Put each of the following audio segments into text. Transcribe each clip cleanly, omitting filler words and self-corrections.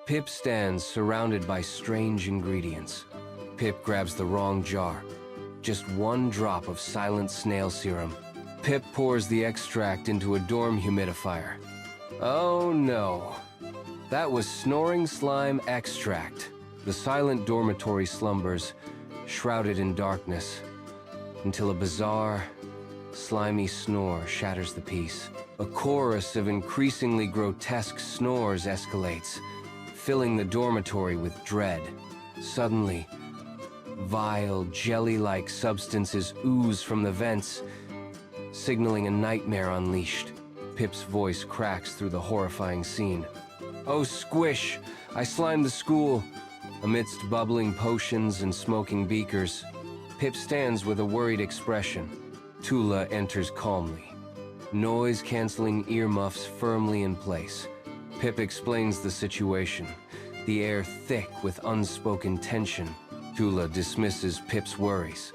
Pip stands surrounded by strange ingredients. Pip grabs the wrong jar. Just one drop of Silent Snail Serum. Pip pours the extract into a dorm humidifier. Oh no. That was Snoring Slime Extract. The silent dormitory slumbers, shrouded in darkness, until a bizarre, slimy snore shatters the peace. A chorus of increasingly grotesque snores escalates, filling the dormitory with dread. Suddenly, vile, jelly-like substances ooze from the vents, signaling a nightmare unleashed. Pip's voice cracks through the horrifying scene. "Oh, squish! I slimed the school!" Amidst bubbling potions and smoking beakers, Pip stands with a worried expression. Tula enters calmly, noise-canceling earmuffs firmly in place. Pip explains the situation, the air thick with unspoken tension. Tula dismisses Pip's worries.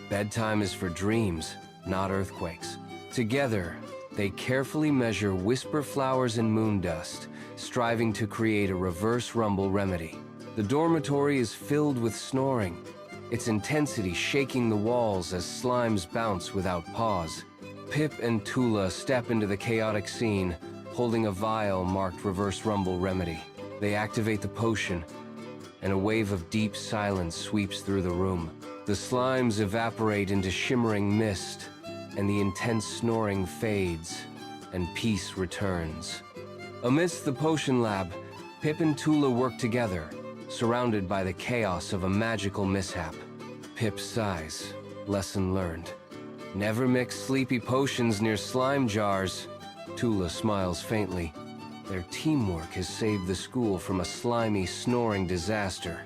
Bedtime is for dreams, not earthquakes. Together, they carefully measure whisper flowers and moon dust, striving to create a reverse rumble remedy. The dormitory is filled with snoring, its intensity shaking the walls as slimes bounce without pause. Pip and Tula step into the chaotic scene, holding a vial marked Reverse Rumble Remedy. They activate the potion, and a wave of deep silence sweeps through the room. The slimes evaporate into shimmering mist, and the intense snoring fades, and peace returns. Amidst the potion lab, Pip and Tula work together, surrounded by the chaos of a magical mishap. Pip sighs, lesson learned. Never mix sleepy potions near slime jars. Tula smiles faintly. Their teamwork has saved the school from a slimy, snoring disaster.